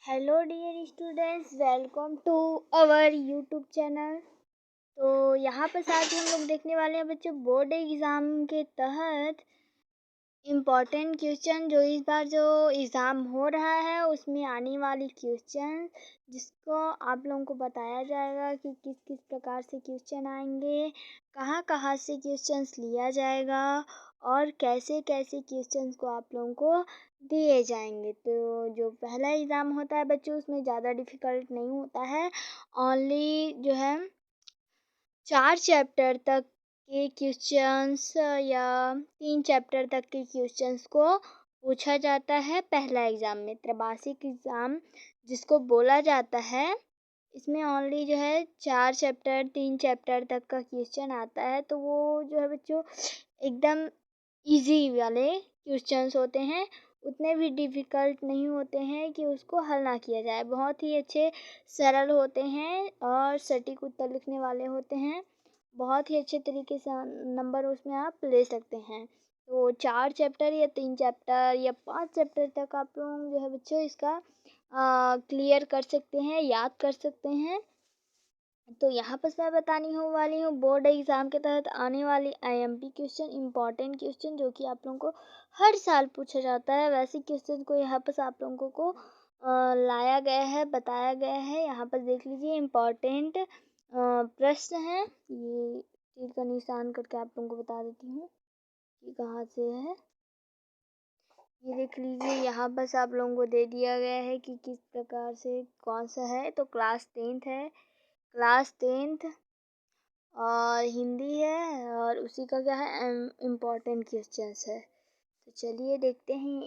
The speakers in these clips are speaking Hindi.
Hello dear students, welcome to our YouTube channel. तो यहाँ पर साथ ही हम लोग देखने वाले हैं बच्चों बोर्ड एग्ज़ाम के तहत इम्पॉर्टेंट क्वेश्चन जो इस बार जो एग्ज़ाम हो रहा है उसमें आने वाली क्वेश्चन, जिसको आप लोगों को बताया जाएगा कि किस किस प्रकार से क्वेश्चन आएंगे, कहाँ कहाँ से क्वेश्चंस लिया जाएगा और कैसे कैसे क्वेश्चंस को आप लोगों को दिए जाएंगे। तो जो पहला एग्ज़ाम होता है बच्चों उसमें ज़्यादा डिफ़िकल्ट नहीं होता है। ओनली जो है 4 चैप्टर तक के क्वेश्चंस या 3 चैप्टर तक के क्वेश्चंस को पूछा जाता है पहला एग्ज़ाम में। त्रैमासिक एग्ज़ाम जिसको बोला जाता है, इसमें ओनली जो है 4 चैप्टर 3 चैप्टर तक का क्वेश्चन आता है। तो वो जो है बच्चों एकदम इजी वाले क्वेश्चंस होते हैं, उतने भी डिफ़िकल्ट नहीं होते हैं कि उसको हल ना किया जाए। बहुत ही अच्छे सरल होते हैं और सटीक उत्तर लिखने वाले होते हैं। बहुत ही अच्छे तरीके से नंबर उसमें आप ले सकते हैं। तो 4 चैप्टर या 3 चैप्टर या 5 चैप्टर तक आप लोग जो है बच्चों इसका क्लियर कर सकते हैं, याद कर सकते हैं। तो यहाँ पर मैं बतानी हो वाली हूँ बोर्ड एग्ज़ाम के तहत आने वाली आईएमपी क्वेश्चन, इम्पॉर्टेंट क्वेश्चन जो कि आप लोगों को हर साल पूछा जाता है। वैसे क्वेश्चन को यहाँ पर आप लोगों को लाया गया है, बताया गया है। यहाँ पर देख लीजिए इम्पॉर्टेंट प्रश्न है। ये तीर का निशान करके आप लोगों को बता देती हूँ कि कहाँ से है। ये देख लीजिए यहाँ बस आप लोगों को दे दिया गया है कि किस प्रकार से कौन सा है। तो क्लास 10th है, क्लास 10th और हिंदी है और उसी का क्या है इम्पॉर्टेंट क्वेश्चंस है। तो चलिए देखते हैं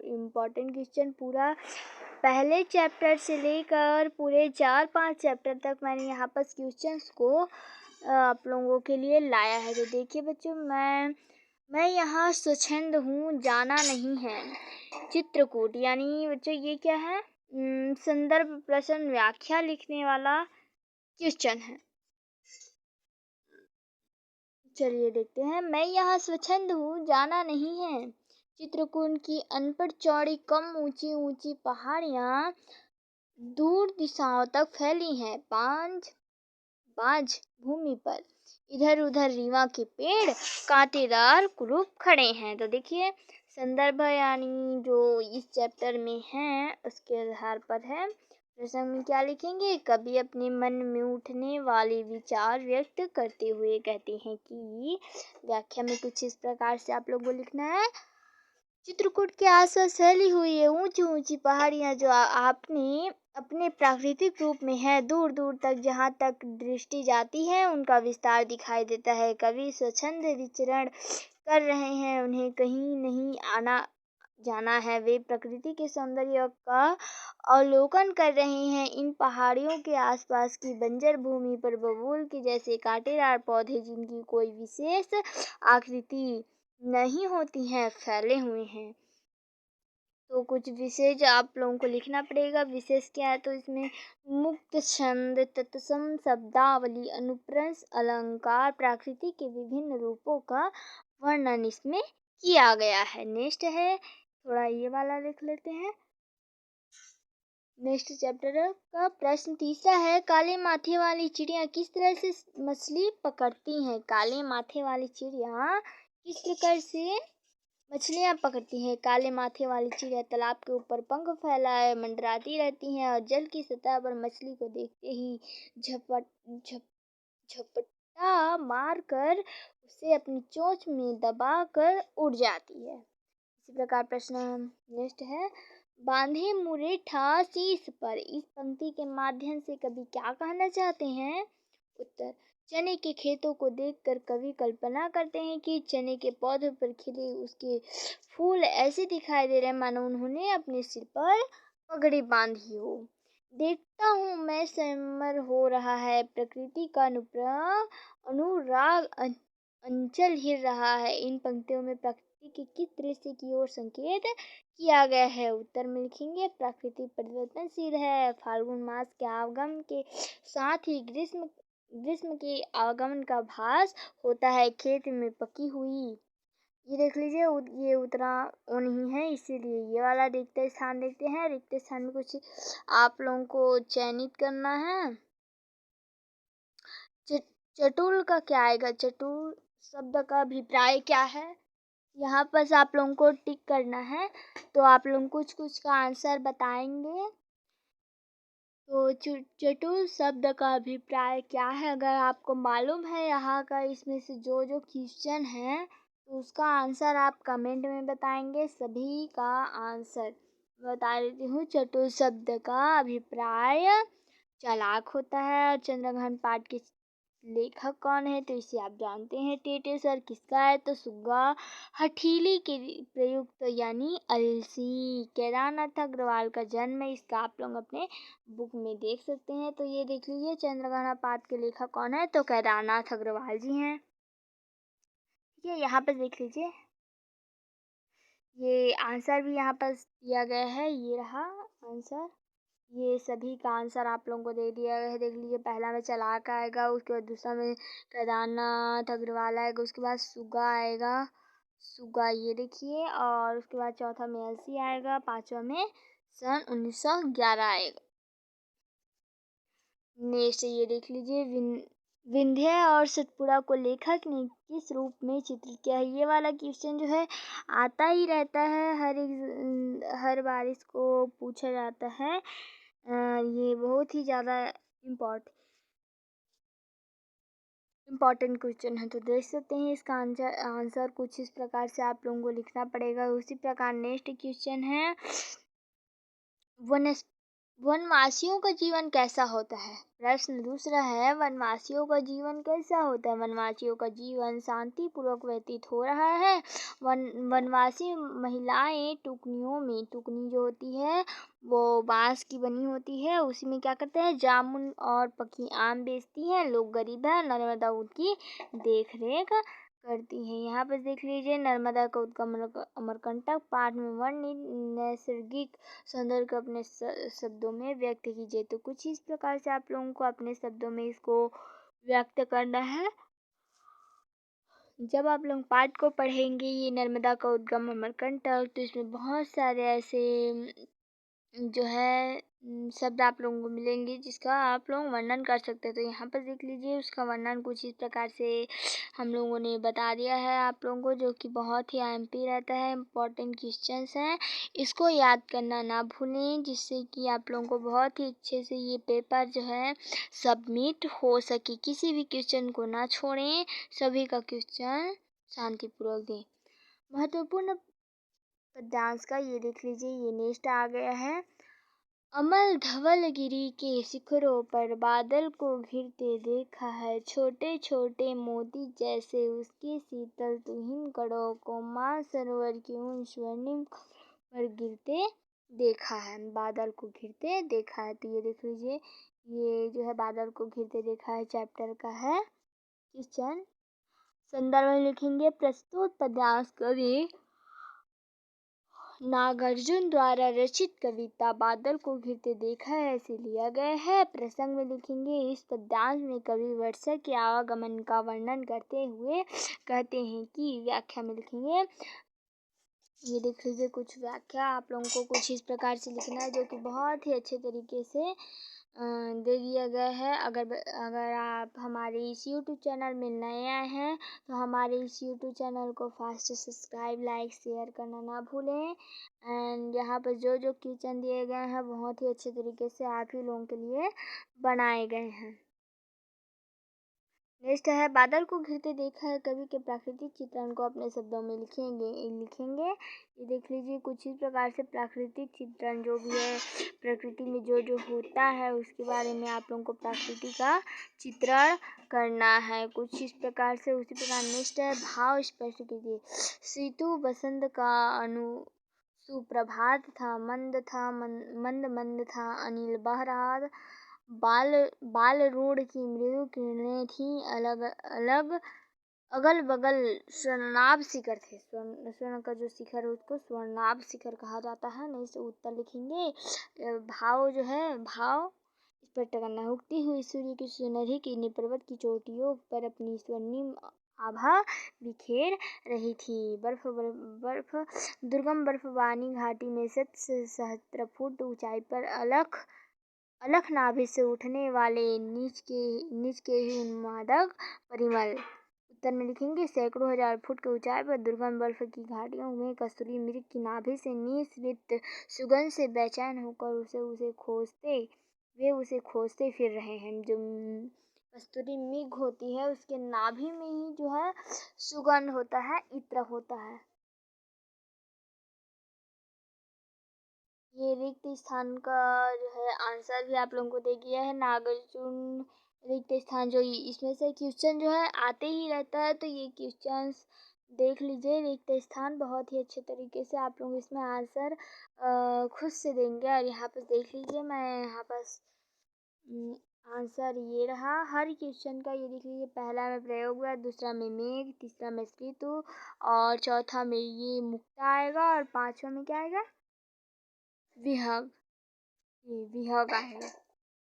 इम्पॉर्टेंट क्वेश्चन पूरा पहले चैप्टर से लेकर पूरे 4-5 चैप्टर तक मैंने यहाँ पर क्वेश्चंस को आप लोगों के लिए लाया है। तो देखिए बच्चों, मैं यहाँ स्वच्छंद हूँ, जाना नहीं है। चित्रकूट यानी बच्चों ये क्या है, संदर्भ प्रश्न व्याख्या लिखने वाला क्वेश्चन है। चलिए देखते हैं। मैं यहाँ स्वच्छंद हूँ, जाना नहीं है। चित्रकूट की अनपढ़ चौड़ी कम ऊंची ऊंची पहाड़ियाँ दूर दिशाओं तक फैली हैं। बांझ भूमि पर इधर उधर रीवा के पेड़ कांटेदार कुरूप खड़े हैं। तो देखिए संदर्भ यानी जो इस चैप्टर में है उसके आधार पर है। प्रसंग में क्या लिखेंगे, कवि अपने मन में उठने वाले विचार व्यक्त करते हुए कहते हैं कि व्याख्या में कुछ इस प्रकार से आप लोगों को लिखना है। चित्रकूट के आसपास फैली हुई है ऊंची ऊंची पहाड़ियां जो आपने अपने प्राकृतिक रूप में है। दूर दूर तक जहाँ तक दृष्टि जाती है उनका विस्तार दिखाई देता है। कवि स्वच्छंद विचरण कर रहे हैं, उन्हें कहीं नहीं आना जाना है। वे प्रकृति के सौंदर्य का अवलोकन कर रहे हैं। इन पहाड़ियों के आसपास की बंजर भूमि पर बबूल के जैसे कांटेदार पौधे जिनकी कोई विशेष आकृति नहीं होती हैं फैले हुए हैं। तो कुछ विशेष आप लोगों को लिखना पड़ेगा। विशेष क्या है, तो इसमें मुक्त छंद, तत्सम, शब्दावली, अनुप्रास, अलंकार, प्रकृति के विभिन्न रूपों का वर्णन इसमें किया गया है। नेक्स्ट है, थोड़ा ये वाला लिख लेते हैं। नेक्स्ट चैप्टर का प्रश्न तीसरा है, काले माथे वाली चिड़िया किस तरह से मछली पकड़ती हैं। काले माथे वाली चिड़िया किस प्रकार से मछलियाँ पकड़ती हैं। काले माथे वाली चिड़िया तालाब के ऊपर पंख फैलाए मंडराती रहती हैं और जल की सतह पर मछली को देखते ही झपट्टा मारकर उसे अपनी चोंच में दबाकर उड़ जाती है। इसी प्रकार प्रश्न नेक्स्ट है, बांधे मुरेठा शीश पर इस पंक्ति के माध्यम से कवि क्या कहना चाहते हैं। उत्तर, चने के खेतों को देखकर कवि कल्पना करते हैं कि चने के पौधे पर खिले उसके फूल ऐसे दिखाई दे रहे हैं मानो उन्होंने अपने सिर पर पगड़ी बांधी हो। देखता हूँ मैं स्वयंवर हो रहा है, प्रकृति का अनुराग अंचल हिल रहा है। इन पंक्तियों में प्रकृति के किस दृश्य की ओर संकेत किया गया है। उत्तर में लिखेंगे, प्रकृति परिवर्तनशील है। फाल्गुन मास के आगमन के साथ ही ग्रीष्म के आगमन का भास होता है। खेत में पकी हुई ये देख लीजिए ये उतना वो नहीं है, इसीलिए ये वाला रिक्त स्थान देखते हैं। रिक्त स्थान में कुछ आप लोगों को चयनित करना है। चटुल का क्या आएगा? चटुल शब्द का अभिप्राय क्या है? यहाँ पर आप लोगों को टिक करना है। तो आप लोग कुछ कुछ का आंसर बताएंगे। तो चटुल शब्द का अभिप्राय क्या है? अगर आपको मालूम है यहाँ का इसमें से जो जो क्वेश्चन है तो उसका आंसर आप कमेंट में बताएंगे। सभी का आंसर बता देती हूँ। चटुल शब्द का अभिप्राय चालाक होता है। और चंद्रग्रहण पाठ के लेखक कौन है? तो इसे आप जानते हैं, टेटे सर। किसका है? तो सुग्गा हठीली के प्रयुक्त यानी अलसी। केदारनाथ अग्रवाल का जन्म है, इसका आप लोग अपने बुक में देख सकते हैं। तो ये देख लीजिए चंद्रग्रहण पाठ के लेखक कौन है? तो केदारनाथ अग्रवाल जी हैं। ठीक है, यहाँ पर देख लीजिए ये आंसर भी यहाँ पर दिया गया है। ये रहा आंसर। ये सभी का आंसर आप लोगों को दे दिया गया है। देख लीजिए पहला में चालाक आएगा, उसके बाद दूसरा में केदारनाथ अग्रवाल आएगा, उसके बाद सुग्गा आएगा। सुग्गा ये देखिए, और उसके बाद चौथा में अलसी आएगा, पांचवा में सन 1911 आएगा। नेक्स्ट ये देख लीजिए विंध्य और सतपुड़ा को लेखक ने किस रूप में चित्रित किया है? ये वाला क्वेश्चन जो है आता ही रहता है, हर बार इसको पूछा जाता है। ये बहुत ही ज़्यादा इम्पॉर्टेंट क्वेश्चन है। तो देख सकते हैं इसका आंसर कुछ इस प्रकार से आप लोगों को लिखना पड़ेगा। उसी प्रकार नेक्स्ट क्वेश्चन है वनवासियों का जीवन कैसा होता है? प्रश्न दूसरा है वनवासियों का जीवन कैसा होता है? वनवासियों का जीवन शांतिपूर्वक व्यतीत हो रहा है। वनवासी महिलाएं टुकनी जो होती है वो बांस की बनी होती है, उसी में क्या करते हैं जामुन और पकी आम बेचती हैं। लोग गरीब है, नर्मदा उनकी देख रेख करती हैं। यहाँ पर देख लीजिए नर्मदा का उद्गम अमरकंटक पाठ में वर्णित नैसर्गिक सौंदर्य को अपने शब्दों में व्यक्त कीजिए। तो कुछ इस प्रकार से आप लोगों को अपने शब्दों में इसको व्यक्त करना है। जब आप लोग पाठ को पढ़ेंगे ये नर्मदा का उद्गम अमरकंटक, तो इसमें बहुत सारे ऐसे जो है शब्द आप लोगों को मिलेंगे जिसका आप लोग वर्णन कर सकते हैं। तो यहाँ पर देख लीजिए उसका वर्णन कुछ इस प्रकार से हम लोगों ने बता दिया है आप लोगों को, जो कि बहुत ही आईएमपी रहता है, इम्पोर्टेंट क्वेश्चंस हैं। इसको याद करना ना भूलें, जिससे कि आप लोगों को बहुत ही अच्छे से ये पेपर जो है सबमिट हो सके। किसी भी क्वेश्चन को ना छोड़ें, सभी का क्वेश्चन शांतिपूर्वक दें। महत्वपूर्ण पद्यांश का ये देख लीजिए, ये नेक्स्ट आ गया है। अमल धवलगिरी के शिखरों पर बादल को घिरते देखा है, छोटे छोटे मोती जैसे उसके शीतल तुहिन कणों को माँ सरोवर की उन स्वर्णिम पर गिरते देखा है। बादल को घिरते देखा है, तो ये देख लीजिए ये जो है बादल को घिरते देखा है चैप्टर का है क्वेश्चन। संदर्भ में लिखेंगे प्रस्तुत पद्यांश कवि नागार्जुन द्वारा रचित कविता बादल को घिरते देखा है ऐसे लिया गया है। प्रसंग में लिखेंगे इस पद्यांश में कवि वर्षा के आवागमन का वर्णन करते हुए कहते हैं कि। व्याख्या में लिखेंगे, ये देख लीजिए कुछ व्याख्या आप लोगों को कुछ इस प्रकार से लिखना है, जो कि बहुत ही अच्छे तरीके से दे दिया गया है। अगर आप हमारे इस यूट्यूब चैनल में नए आए हैं तो हमारे इस यूट्यूब चैनल को फास्ट सब्सक्राइब लाइक शेयर करना ना भूलें। एंड यहाँ पर जो जो क्वेश्चन दिए गए हैं बहुत ही अच्छे तरीके से आप ही लोगों के लिए बनाए गए हैं। नेक्स्ट है बादल को घिरते देखा है, कवि के प्राकृतिक चित्रण को अपने शब्दों में लिखेंगे। ये देख लीजिए कुछ इस प्रकार से प्राकृतिक चित्रण जो भी है प्रकृति में जो जो होता है उसके बारे में आप लोगों को प्रकृति का चित्रण करना है कुछ इस प्रकार से। उसी प्रकार नेक्स्ट है भाव स्पष्ट कीजिए। ऋतु बसंत का सुप्रभात था, मंद मंद था, अनिल बह रहा, बाल रूढ़ की मृदु किरणें थीं, अलग अलग अगल बगल स्वर्णाभ शिखर थे। स्वर्ण का जो शिखर है उसको स्वर्णाभ शिखर कहा जाता है। नहीं से उत्तर लिखेंगे। भाव जो है भाव स्पष्ट करना है। उगती हुई सूर्य की सुनहरी किरणें पर्वत की चोटियों पर अपनी स्वर्णिम आभा बिखेर रही थी। बर्फ दुर्गम बर्फबानी घाटी में 7 सहस्त्र फुट ऊंचाई पर अलख नाभि से उठने वाले नीच के ही उन्मादक परिमल। उत्तर में लिखेंगे सैकड़ों हजार फुट की ऊंचाई पर दुर्गम बर्फ की घाटियों में कस्तूरी मृग की नाभि से निस्रित सुगंध से बेचैन होकर वे उसे खोजते फिर रहे हैं। जो कस्तूरी मृग होती है उसके नाभि में ही जो है सुगंध होता है, इत्र होता है। ये रिक्त स्थान का जो है आंसर भी आप लोगों को दे दिया है। नागार्जुन रिक्त स्थान जो इसमें से क्वेश्चन जो है आते ही रहता है, तो ये क्वेश्चन देख लीजिए। रिक्त स्थान बहुत ही अच्छे तरीके से आप लोग इसमें आंसर खुद से देंगे। और यहाँ पर देख लीजिए, मैं यहाँ पर आंसर ये रहा हर क्वेश्चन का। ये देख लीजिए, पहला में प्रयोग हुआ, दूसरा में मेघ, तीसरा में ऋतु और चौथा में ये मुक्ता आएगा और पांचवा में क्या आएगा? विहग। ये विहग आएगा।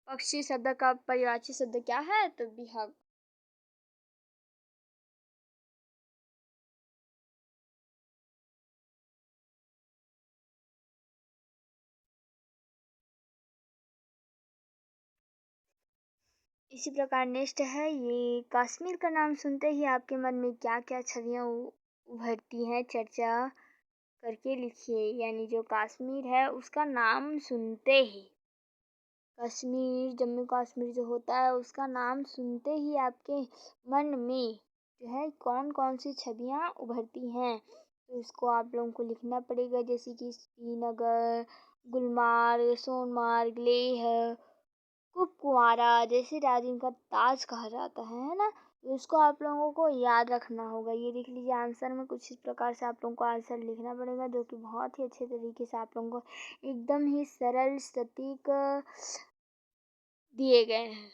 पक्षी शब्द का पर्यायवाची शब्द क्या है? तो विहग। इसी प्रकार नेक्स्ट है, ये कश्मीर का नाम सुनते ही आपके मन में क्या क्या छवियां उभरती हैं? चर्चा करके लिखिए। यानी जो कश्मीर है उसका नाम सुनते ही, कश्मीर जम्मू कश्मीर जो होता है उसका नाम सुनते ही आपके मन में जो है कौन कौन सी छवियां उभरती हैं? तो इसको आप लोगों को लिखना पड़ेगा, जैसे कि श्रीनगर, गुलमार्ग, सोनमार्ग, लेह, कुपवारा, जैसे राजिम का ताज कहा जाता है ना। तो इसको आप लोगों को याद रखना होगा। ये देख लीजिए, आंसर में कुछ इस प्रकार से आप लोगों को आंसर लिखना पड़ेगा, जो कि बहुत ही अच्छे तरीके से आप लोगों को एकदम ही सरल सटीक दिए गए हैं।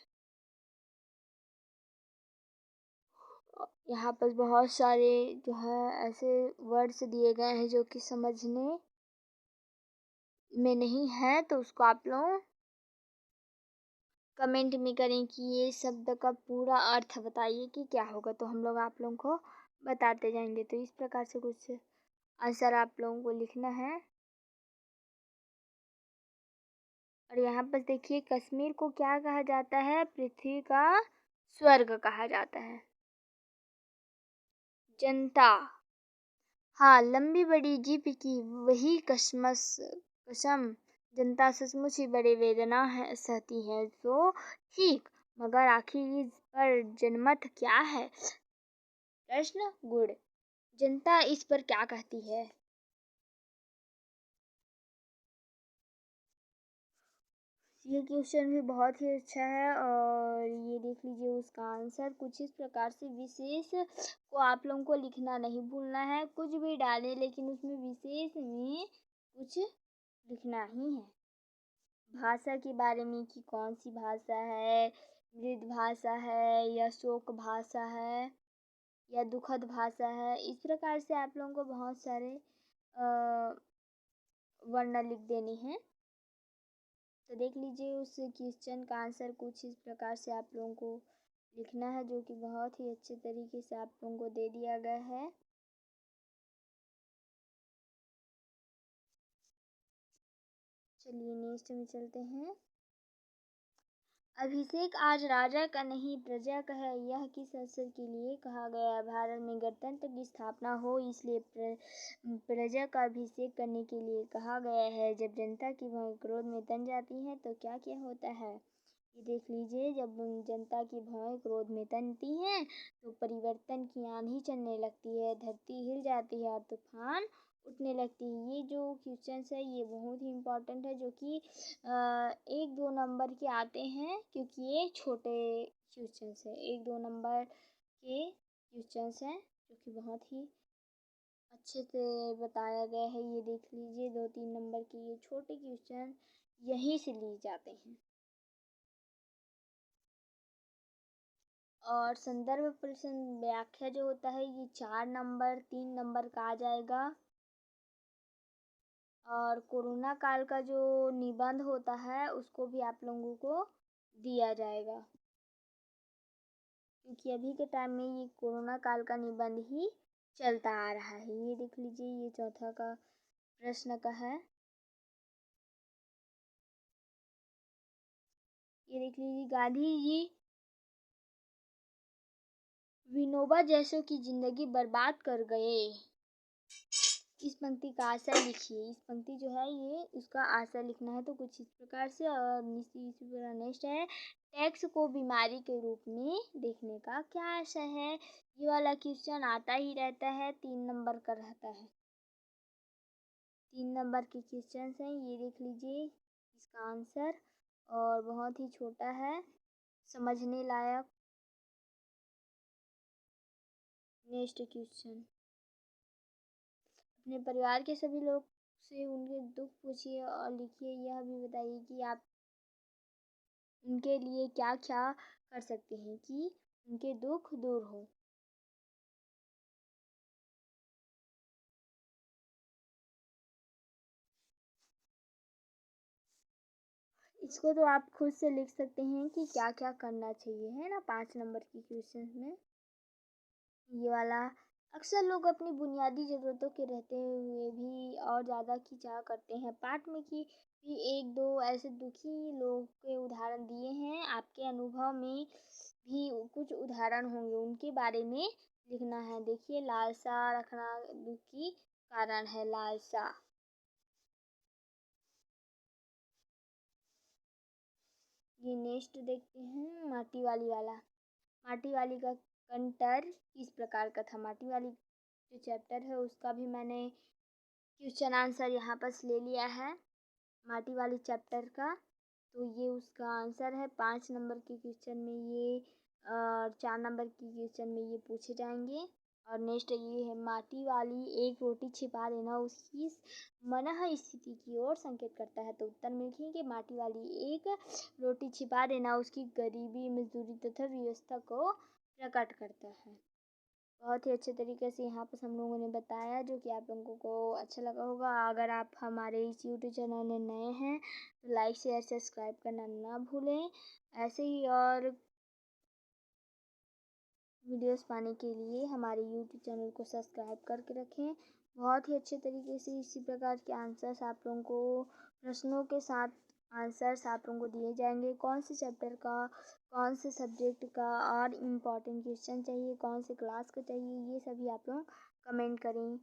यहाँ पर बहुत सारे जो है ऐसे वर्ड्स दिए गए हैं जो कि समझने में नहीं है, तो उसको आप लोग कमेंट में करें कि ये शब्द का पूरा अर्थ बताइए कि क्या होगा, तो हम लोग आप लोगों को बताते जाएंगे। तो इस प्रकार से कुछ आंसर आप लोगों को लिखना है। और यहाँ पर देखिए, कश्मीर को क्या कहा जाता है? पृथ्वी का स्वर्ग कहा जाता है। जनता, हाँ, लंबी बड़ी जीप की वही कसम जनता सचमुच ही बड़े वेदना है सहती है। तो ठीक, मगर आखिर इस पर जनमत क्या है? प्रश्न गुण, जनता इस पर क्या कहती है? ये क्वेश्चन भी बहुत ही अच्छा है। और ये देख लीजिए, उसका आंसर कुछ इस प्रकार से विशेष को आप लोगों को लिखना नहीं भूलना है। कुछ भी डालें लेकिन उसमें विशेष में कुछ लिखना ही है। भाषा के बारे में कि कौन सी भाषा है, मृद भाषा है या शोक भाषा है या दुखद भाषा है, इस प्रकार से आप लोगों को बहुत सारे वर्ण लिख देने हैं। तो देख लीजिए, उस क्वेश्चन का आंसर कुछ इस प्रकार से आप लोगों को लिखना है, जो कि बहुत ही अच्छे तरीके से आप लोगों को दे दिया गया है। चलिए नेक्स्ट में चलते हैं। अभिषेक आज राजा का नहीं प्रजा का है, यह किस अवसर के लिए कहा गया? भारत में गणतंत्र की स्थापना हो इसलिए प्रजा का अभिषेक करने के लिए कहा गया है। जब जनता की भौहें क्रोध में तन जाती हैं तो क्या क्या होता है? ये देख लीजिए, जब जनता की भौहें क्रोध में तनती हैं तो परिवर्तन की आंधी चलने लगती है, धरती हिल जाती है और तूफान उठने लगती है। ये जो क्वेश्चंस है ये बहुत ही इम्पोर्टेंट है, जो कि 1-2 नंबर के आते हैं, क्योंकि ये छोटे क्वेश्चंस है। 1-2 नंबर के क्वेश्चंस हैं जो कि बहुत ही अच्छे से बताया गया है। ये देख लीजिए, 2-3 नंबर के ये छोटे क्वेश्चन यहीं से लिए जाते हैं। और संदर्भ प्रश्न व्याख्या जो होता है ये 4 नंबर 3 नंबर का आ जाएगा। और कोरोना काल का जो निबंध होता है उसको भी आप लोगों को दिया जाएगा, क्योंकि अभी के टाइम में ये कोरोना काल का निबंध ही चलता आ रहा है। ये देख लीजिए, ये चौथा का प्रश्न का है। ये देख लीजिए, गांधी जी विनोबा जैसों की जिंदगी बर्बाद कर गए। इस पंक्ति का आशय लिखिए। इस पंक्ति जो है ये उसका आशय लिखना है, तो कुछ इस प्रकार से। और नेक्स्ट है, टैक्स को बीमारी के रूप में देखने का क्या आशय है। ये वाला क्वेश्चन आता ही रहता है, 3 नंबर का रहता है। 3 नंबर के क्वेश्चन हैं, ये देख लीजिए इसका आंसर। और बहुत ही छोटा है, समझने लायक। नेक्स्ट क्वेश्चन, अपने परिवार के सभी लोग से उनके दुख पूछिए और लिखिए। यह भी बताइए कि आप उनके लिए क्या क्या कर सकते हैं कि उनके दुख दूर हो। इसको तो आप खुद से लिख सकते हैं कि क्या क्या करना चाहिए, है ना। 5 नंबर की क्वेश्चन में ये वाला, अक्सर लोग अपनी बुनियादी ज़रूरतों के रहते हुए भी और ज़्यादा की चाह करते हैं। पाठ में कि भी 1-2 ऐसे दुखी लोग के उदाहरण दिए हैं। आपके अनुभव में भी कुछ उदाहरण होंगे, उनके बारे में लिखना है। देखिए, लालसा रखना दुख की कारण है, लालसा। ये नेक्स्ट देखते हैं, माटी वाली वाला। माटी वाली का कंटर किस प्रकार का था। माटी वाली जो चैप्टर है उसका भी मैंने क्वेश्चन आंसर यहाँ पर ले लिया है, माटी वाली चैप्टर का। तो ये उसका आंसर है। 5 नंबर के क्वेश्चन में ये और 4 नंबर की क्वेश्चन में ये पूछे जाएंगे। और नेक्स्ट ये है, माटी वाली एक रोटी छिपा देना उसकी मनः स्थिति की ओर संकेत करता है। तो उत्तर में लिखेंगे, माटी वाली एक रोटी छिपा देना उसकी गरीबी, मजदूरी तथा व्यवस्था को प्रकट करता है। बहुत ही अच्छे तरीके से यहाँ पर हम लोगों ने बताया, जो कि आप लोगों को अच्छा लगा होगा। अगर आप हमारे इस यूट्यूब चैनल में नए हैं तो लाइक शेयर सब्सक्राइब करना ना भूलें। ऐसे ही और वीडियोस पाने के लिए हमारे यूट्यूब चैनल को सब्सक्राइब करके रखें। बहुत ही अच्छे तरीके से इसी प्रकार के आंसर्स आप लोगों को, प्रश्नों के साथ आंसर्स आप लोगों को दिए जाएंगे। कौन से चैप्टर का, कौन से सब्जेक्ट का और इम्पोर्टेंट क्वेश्चन चाहिए, कौन से क्लास का चाहिए, ये सभी आप लोग कमेंट करें।